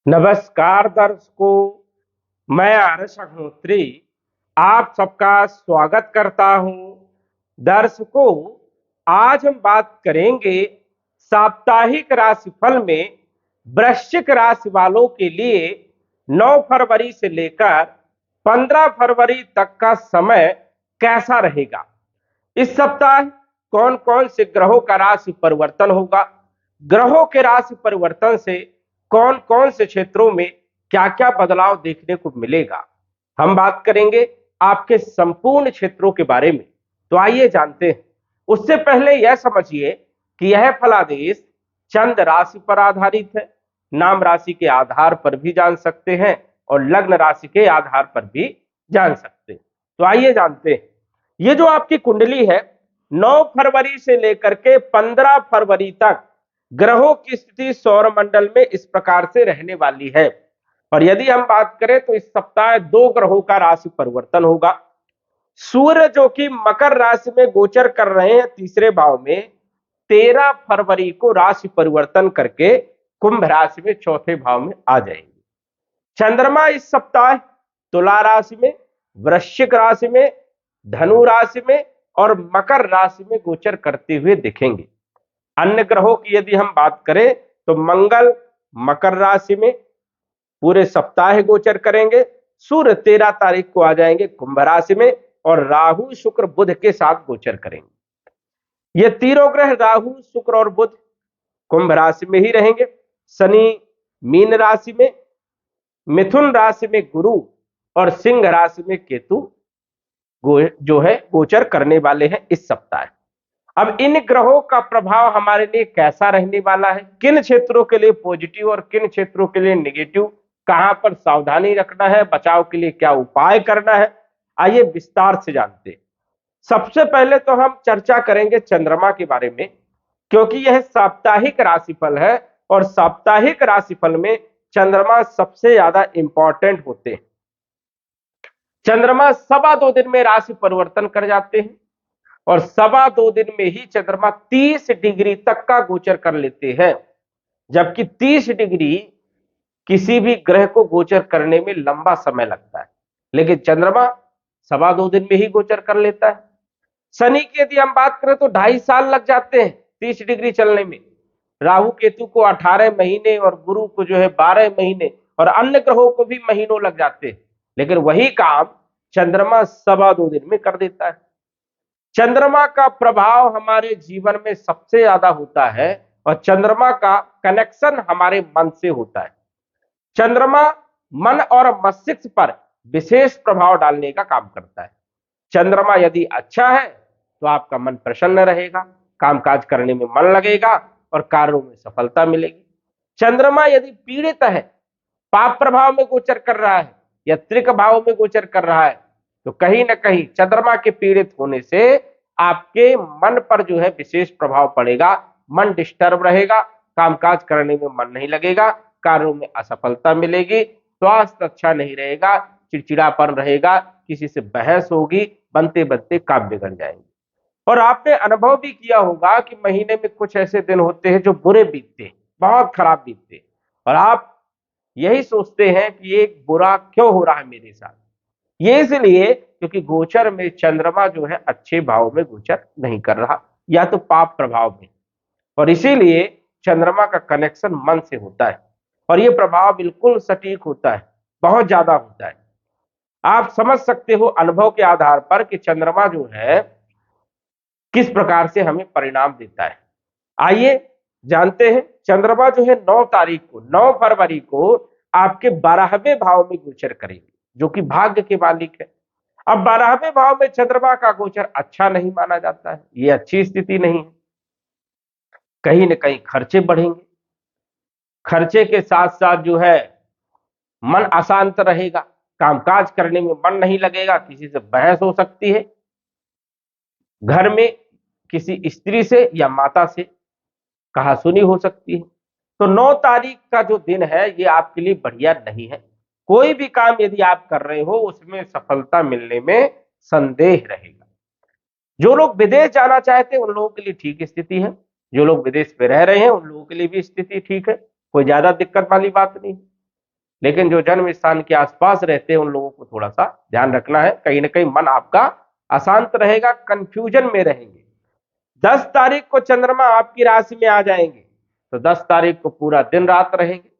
नमस्कार दर्शकों, मैं आरएस अग्निहोत्री आप सबका स्वागत करता हूं। दर्शकों, आज हम बात करेंगे साप्ताहिक राशिफल में वृश्चिक राशि वालों के लिए 9 फरवरी से लेकर 15 फरवरी तक का समय कैसा रहेगा। इस सप्ताह कौन कौन से ग्रहों का राशि परिवर्तन होगा, ग्रहों के राशि परिवर्तन से कौन कौन से क्षेत्रों में क्या क्या बदलाव देखने को मिलेगा, हम बात करेंगे आपके संपूर्ण क्षेत्रों के बारे में। तो आइए जानते हैं। उससे पहले यह समझिए कि यह फलादेश चंद्र राशि पर आधारित है। नाम राशि के आधार पर भी जान सकते हैं और लग्न राशि के आधार पर भी जान सकते हैं। तो आइए जानते हैं। ये जो आपकी कुंडली है 9 फरवरी से लेकर के 15 फरवरी तक ग्रहों की स्थिति सौर मंडल में इस प्रकार से रहने वाली है। और यदि हम बात करें तो इस सप्ताह 2 ग्रहों का राशि परिवर्तन होगा। सूर्य जो कि मकर राशि में गोचर कर रहे हैं तीसरे भाव में, 13 फरवरी को राशि परिवर्तन करके कुंभ राशि में चौथे भाव में आ जाएंगे। चंद्रमा इस सप्ताह तुला राशि में, वृश्चिक राशि में, धनु राशि में और मकर राशि में गोचर करते हुए दिखेंगे। अन्य ग्रहों की यदि हम बात करें तो मंगल मकर राशि में पूरे सप्ताह गोचर करेंगे। सूर्य 13 तारीख को आ जाएंगे कुंभ राशि में और राहु शुक्र बुध के साथ गोचर करेंगे। ये तीनों ग्रह राहु शुक्र और बुध कुंभ राशि में ही रहेंगे। शनि मीन राशि में, मिथुन राशि में गुरु और सिंह राशि में केतु जो है गोचर करने वाले हैं इस सप्ताह। अब इन ग्रहों का प्रभाव हमारे लिए कैसा रहने वाला है, किन क्षेत्रों के लिए पॉजिटिव और किन क्षेत्रों के लिए नेगेटिव, कहां पर सावधानी रखना है, बचाव के लिए क्या उपाय करना है, आइए विस्तार से जानते हैं। सबसे पहले तो हम चर्चा करेंगे चंद्रमा के बारे में, क्योंकि यह साप्ताहिक राशिफल है और साप्ताहिक राशिफल में चंद्रमा सबसे ज्यादा इंपॉर्टेंट होते हैं। चंद्रमा 2.25 दिन में राशि परिवर्तन कर जाते हैं और 2.25 दिन में ही चंद्रमा 30 डिग्री तक का गोचर कर लेते हैं, जबकि 30 डिग्री किसी भी ग्रह को गोचर करने में लंबा समय लगता है, लेकिन चंद्रमा 2.25 दिन में ही गोचर कर लेता है। शनि की यदि हम बात करें तो 2.5 साल लग जाते हैं 30 डिग्री चलने में। राहु केतु को 18 महीने और गुरु को जो है 12 महीने और अन्य ग्रहों को भी महीनों लग जाते हैं, लेकिन वही काम चंद्रमा 2.25 दिन में कर देता है। चंद्रमा का प्रभाव हमारे जीवन में सबसे ज्यादा होता है और चंद्रमा का कनेक्शन हमारे मन से होता है। चंद्रमा मन और मस्तिष्क पर विशेष प्रभाव डालने का काम करता है। चंद्रमा यदि अच्छा है तो आपका मन प्रसन्न रहेगा, कामकाज करने में मन लगेगा और कार्यों में सफलता मिलेगी। चंद्रमा यदि पीड़ित है, पाप प्रभाव में गोचर कर रहा है या त्रिक भाव में गोचर कर रहा है, तो कहीं ना कहीं चंद्रमा के पीड़ित होने से आपके मन पर जो है विशेष प्रभाव पड़ेगा। मन डिस्टर्ब रहेगा, कामकाज करने में मन नहीं लगेगा, कार्यों में असफलता मिलेगी, स्वास्थ्य अच्छा नहीं रहेगा, चिड़चिड़ापन रहेगा, किसी से बहस होगी, बनते बनते काम बिगड़ जाएंगे। और आपने अनुभव भी किया होगा कि महीने में कुछ ऐसे दिन होते हैं जो बुरे बीतते हैं, बहुत खराब बीतते हैं, और आप यही सोचते हैं कि ये बुरा क्यों हो रहा है मेरे साथ। ये इसलिए क्योंकि गोचर में चंद्रमा जो है अच्छे भाव में गोचर नहीं कर रहा या तो पाप प्रभाव में, और इसीलिए चंद्रमा का कनेक्शन मन से होता है और ये प्रभाव बिल्कुल सटीक होता है, बहुत ज्यादा होता है। आप समझ सकते हो अनुभव के आधार पर कि चंद्रमा जो है किस प्रकार से हमें परिणाम देता है। आइए जानते हैं। चंद्रमा जो है 9 तारीख को 9 फरवरी को आपके 12वें भाव में गोचर करेंगे, जो कि भाग्य के मालिक है। अब 12वें भाव में चंद्रमा का गोचर अच्छा नहीं माना जाता है, ये अच्छी स्थिति नहीं है। कहीं ना कहीं खर्चे बढ़ेंगे, खर्चे के साथ साथ जो है मन अशांत रहेगा, कामकाज करने में मन नहीं लगेगा, किसी से बहस हो सकती है, घर में किसी स्त्री से या माता से कहासुनी हो सकती है। तो 9 तारीख का जो दिन है ये आपके लिए बढ़िया नहीं है। कोई भी काम यदि आप कर रहे हो उसमें सफलता मिलने में संदेह रहेगा। जो लोग विदेश जाना चाहते हैं उन लोगों के लिए ठीक स्थिति है, जो लोग विदेश में रह रहे हैं उन लोगों के लिए भी स्थिति ठीक है, कोई ज्यादा दिक्कत वाली बात नहीं। लेकिन जो जन्म स्थान के आसपास रहते हैं उन लोगों को थोड़ा सा ध्यान रखना है, कहीं ना कहीं मन आपका अशांत रहेगा, कंफ्यूजन में रहेंगे। 10 तारीख को चंद्रमा आपकी राशि में आ जाएंगे, तो 10 तारीख को पूरा दिन रात रहेंगे,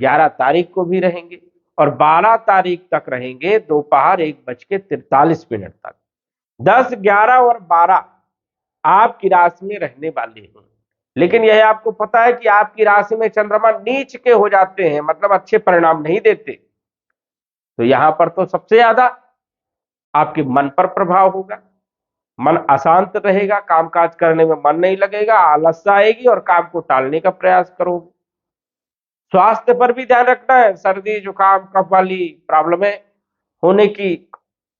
11 तारीख को भी रहेंगे और 12 तारीख तक रहेंगे दोपहर 1:43 तक। 10, 11 और 12 आपकी राशि में रहने वाले हैं। लेकिन यह आपको पता है कि आपकी राशि में चंद्रमा नीच के हो जाते हैं, मतलब अच्छे परिणाम नहीं देते। तो यहां पर तो सबसे ज्यादा आपके मन पर प्रभाव होगा, मन अशांत रहेगा, कामकाज करने में मन नहीं लगेगा, आलस्य आएगी और काम को टालने का प्रयास करोगे। स्वास्थ्य पर भी ध्यान रखना है, सर्दी जुकाम कफ वाली प्रॉब्लमें होने की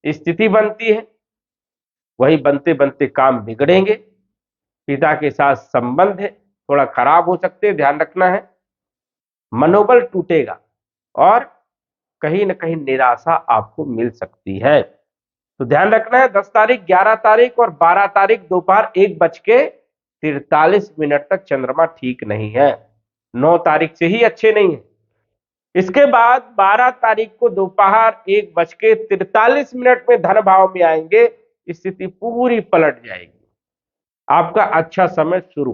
स्थिति बनती है, वही बनते बनते काम बिगड़ेंगे। पिता के साथ संबंध है थोड़ा खराब हो सकते हैं, ध्यान रखना है। मनोबल टूटेगा और कहीं ना कहीं निराशा आपको मिल सकती है, तो ध्यान रखना है। 10 तारीख, 11 तारीख और 12 तारीख दोपहर 1:43 तक चंद्रमा ठीक नहीं है। 9 तारीख से ही अच्छे नहीं है। इसके बाद 12 तारीख को दोपहर 1:43 में धन भाव में आएंगे, स्थिति पूरी पलट जाएगी, आपका अच्छा समय शुरू।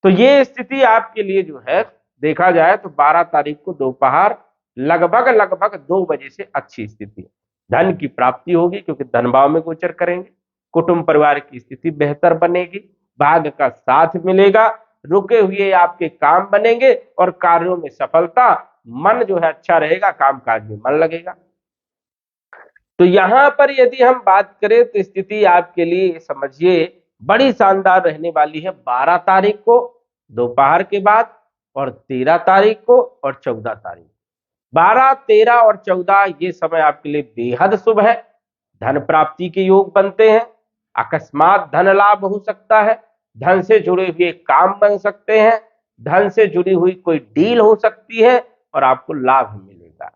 तो ये स्थिति आपके लिए जो है देखा जाए तो 12 तारीख को दोपहर लगभग 2 बजे से अच्छी स्थिति है। धन की प्राप्ति होगी क्योंकि धन भाव में गोचर करेंगे, कुटुंब परिवार की स्थिति बेहतर बनेगी, भाग्य का साथ मिलेगा, रुके हुए आपके काम बनेंगे और कार्यों में सफलता, मन जो है अच्छा रहेगा, कामकाज में मन लगेगा। तो यहां पर यदि हम बात करें तो स्थिति आपके लिए समझिए बड़ी शानदार रहने वाली है 12 तारीख को दोपहर के बाद और 13 तारीख को और 14 तारीख। 12, 13 और 14 ये समय आपके लिए बेहद शुभ है। धन प्राप्ति के योग बनते हैं, अकस्मात धन लाभ हो सकता है, धन से जुड़े हुए काम बन सकते हैं, धन से जुड़ी हुई कोई डील हो सकती है और आपको लाभ मिलेगा।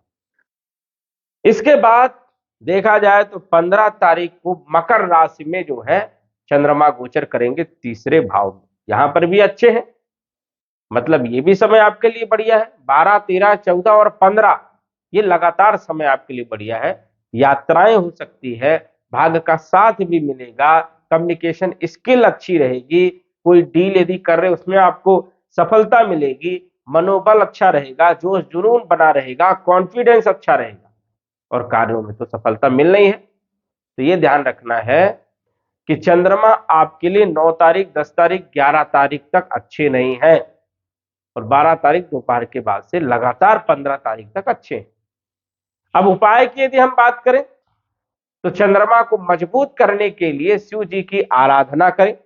इसके बाद देखा जाए तो 15 तारीख को मकर राशि में जो है चंद्रमा गोचर करेंगे तीसरे भाव में, यहां पर भी अच्छे हैं, मतलब ये भी समय आपके लिए बढ़िया है। 12, 13, 14 और 15 ये लगातार समय आपके लिए बढ़िया है। यात्राएं हो सकती है, भाग्य का साथ भी मिलेगा, कम्युनिकेशन स्किल अच्छी रहेगी, कोई डील यदि कर रहे उसमें आपको सफलता मिलेगी, मनोबल अच्छा रहेगा, जोश जुनून बना रहेगा, कॉन्फिडेंस अच्छा रहेगा और कार्यों में तो सफलता मिलनी है। तो ये ध्यान रखना है कि चंद्रमा आपके लिए 9 तारीख, 10 तारीख, 11 तारीख तक अच्छे नहीं है और 12 तारीख दोपहर के बाद से लगातार 15 तारीख तक अच्छे हैं। अब उपाय की यदि हम बात करें तो चंद्रमा को मजबूत करने के लिए शिव जी की आराधना करें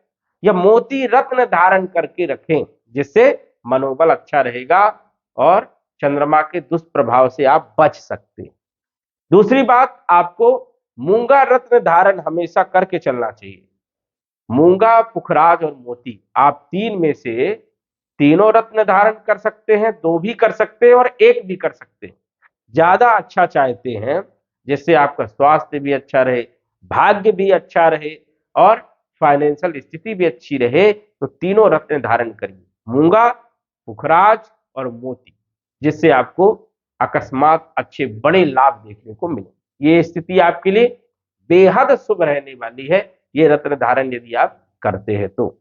या मोती रत्न धारण करके रखें, जिससे मनोबल अच्छा रहेगा और चंद्रमा के दुष्प्रभाव से आप बच सकते हैं। दूसरी बात, आपको मूंगा रत्न धारण हमेशा करके चलना चाहिए। मूंगा, पुखराज और मोती, आप तीन में से तीनों रत्न धारण कर सकते हैं, दो भी कर सकते हैं और एक भी कर सकते हैं। ज्यादा अच्छा चाहते हैं जिससे आपका स्वास्थ्य भी अच्छा रहे, भाग्य भी अच्छा रहे और फाइनेंशियल स्थिति भी अच्छी रहे, तो तीनों रत्न धारण करिए, मूंगा, पुखराज और मोती, जिससे आपको अकस्मात अच्छे बड़े लाभ देखने को मिले। ये स्थिति आपके लिए बेहद शुभ रहने वाली है, ये रत्न धारण यदि आप करते हैं तो।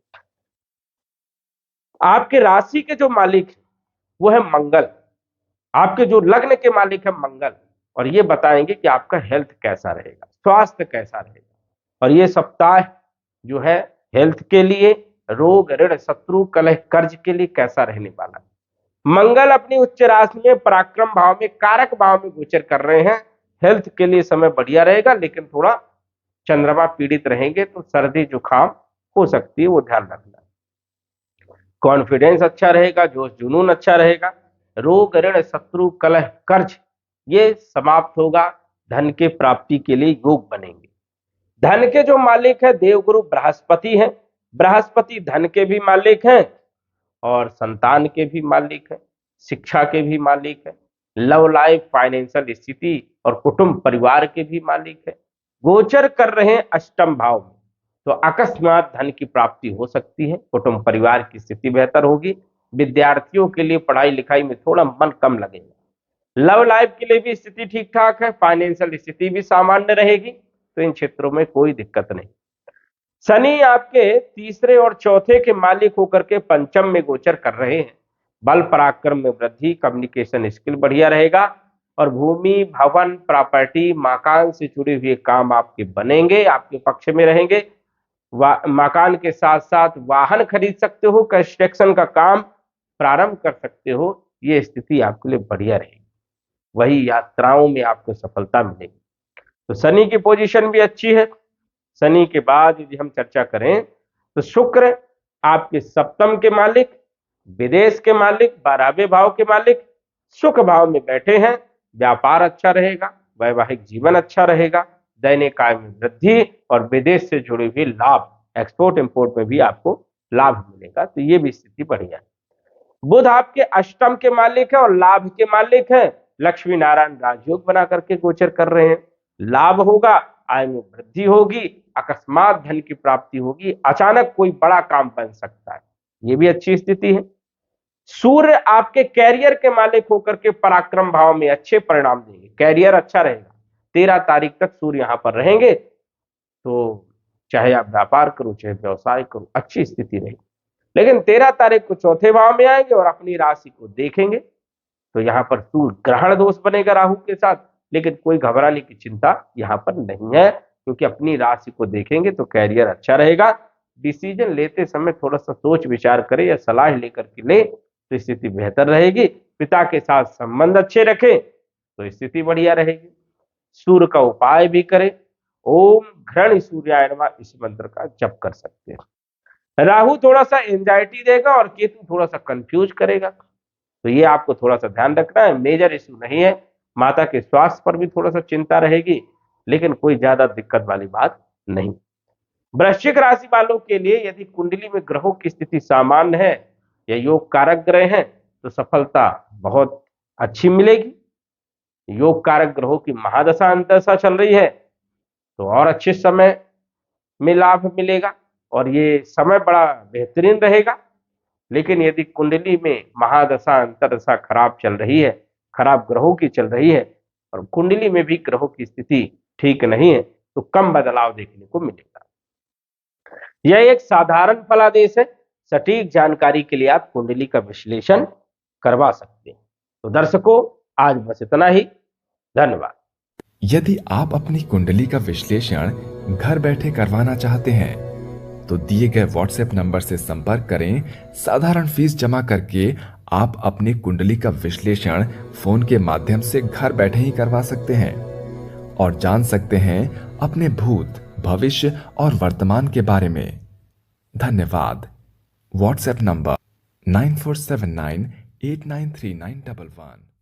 आपके राशि के जो मालिक है वो है मंगल, आपके जो लग्न के मालिक है मंगल, और ये बताएंगे कि आपका हेल्थ कैसा रहेगा, स्वास्थ्य कैसा रहेगा। और ये सप्ताह जो है हेल्थ के लिए, रोग ऋण शत्रु कलह कर्ज के लिए कैसा रहने वाला है। मंगल अपनी उच्च राशि में पराक्रम भाव में, कारक भाव में गोचर कर रहे हैं। हेल्थ के लिए समय बढ़िया रहेगा, लेकिन थोड़ा चंद्रमा पीड़ित रहेंगे तो सर्दी जुकाम हो सकती है, वो ध्यान रखना। कॉन्फिडेंस अच्छा रहेगा, जोश जुनून अच्छा रहेगा, रोग ऋण शत्रु कलह कर्ज ये समाप्त होगा, धन के प्राप्ति के लिए योग बनेंगे। धन के जो मालिक है देवगुरु बृहस्पति हैं, बृहस्पति धन के भी मालिक हैं और संतान के भी मालिक हैं, शिक्षा के भी मालिक है, लव लाइफ फाइनेंशियल स्थिति और कुटुंब परिवार के भी मालिक है। गोचर कर रहे हैं अष्टम भाव में, तो अकस्मात धन की प्राप्ति हो सकती है, कुटुंब परिवार की स्थिति बेहतर होगी। विद्यार्थियों के लिए पढ़ाई लिखाई में थोड़ा मन कम लगेगा, लव लाइफ के लिए भी स्थिति ठीक ठाक है, फाइनेंशियल स्थिति भी सामान्य रहेगी, तो इन क्षेत्रों में कोई दिक्कत नहीं। शनि आपके तीसरे और चौथे के मालिक होकर के पंचम में गोचर कर रहे हैं। बल पराक्रम में वृद्धि, कम्युनिकेशन स्किल बढ़िया रहेगा और भूमि, भवन, प्रॉपर्टी, मकान से जुड़े हुए काम आपके बनेंगे, आपके पक्ष में रहेंगे। मकान के साथ साथ वाहन खरीद सकते हो, कंस्ट्रक्शन का काम प्रारंभ कर सकते हो, ये स्थिति आपके लिए बढ़िया रहेगी। वही यात्राओं में आपको सफलता मिलेगी। तो शनि की पोजीशन भी अच्छी है। शनि के बाद यदि हम चर्चा करें तो शुक्र आपके सप्तम के मालिक, विदेश के मालिक, 12वें भाव के मालिक सुख भाव में बैठे हैं। व्यापार अच्छा रहेगा, वैवाहिक जीवन अच्छा रहेगा, दैनिक आय में वृद्धि और विदेश से जुड़े हुए लाभ, एक्सपोर्ट इंपोर्ट में भी आपको लाभ मिलेगा। तो ये भी स्थिति बढ़िया है। बुध आपके अष्टम के मालिक है और लाभ के मालिक है। लक्ष्मी नारायण राजयोग बना करके गोचर कर रहे हैं। लाभ होगा, आय में वृद्धि होगी, अकस्मात धन की प्राप्ति होगी, अचानक कोई बड़ा काम बन सकता है, ये भी अच्छी स्थिति है। सूर्य आपके कैरियर के मालिक होकर के पराक्रम भाव में अच्छे परिणाम देंगे, कैरियर अच्छा रहेगा। 13 तारीख तक सूर्य यहां पर रहेंगे, तो चाहे आप व्यापार करो चाहे व्यवसाय करो, अच्छी स्थिति रहेगी। लेकिन 13 तारीख को चौथे भाव में आएंगे और अपनी राशि को देखेंगे, तो यहां पर सूर्य ग्रहण दोष बनेगा राहु के साथ, लेकिन कोई घबराने की चिंता यहां पर नहीं है, क्योंकि अपनी राशि को देखेंगे तो कैरियर अच्छा रहेगा। डिसीजन लेते समय थोड़ा सा सोच विचार करें या सलाह लेकर के ले तो स्थिति बेहतर रहेगी। पिता के साथ संबंध अच्छे रखें तो स्थिति बढ़िया रहेगी। सूर्य का उपाय भी करें, ओम घृण सूर्याय नमः इस मंत्र का जप कर सकते हैं। राहु थोड़ा सा एंजाइटी देगा और केतु थोड़ा सा कंफ्यूज करेगा, तो ये आपको थोड़ा सा ध्यान रखना है। मेजर इशू नहीं है, माता के स्वास्थ्य पर भी थोड़ा सा चिंता रहेगी, लेकिन कोई ज्यादा दिक्कत वाली बात नहीं। वृश्चिक राशि वालों के लिए यदि कुंडली में ग्रहों की स्थिति सामान्य है या योग कारक ग्रह हैं तो सफलता बहुत अच्छी मिलेगी। योग कारक ग्रहों की महादशा अंतदशा चल रही है तो और अच्छे समय में लाभ मिलेगा और ये समय बड़ा बेहतरीन रहेगा। लेकिन यदि कुंडली में महादशा अंतरदशा खराब चल रही है, खराब ग्रहों की चल रही है और कुंडली में भी ग्रहों की स्थिति ठीक नहीं है, तो कम बदलाव देखने को मिलेगा। यह एक साधारण फलादेश है, सटीक जानकारी के लिए आप कुंडली का विश्लेषण करवा सकते हैं। तो दर्शकों, आज बस इतना ही। धन्यवाद। यदि आप अपनी कुंडली का विश्लेषण घर बैठे करवाना चाहते हैं तो दिए गए व्हाट्सएप नंबर से संपर्क करें। साधारण फीस जमा करके आप अपनी कुंडली का विश्लेषण फोन के माध्यम से घर बैठे ही करवा सकते हैं और जान सकते हैं अपने भूत, भविष्य और वर्तमान के बारे में। धन्यवाद। WhatsApp number 9479893911।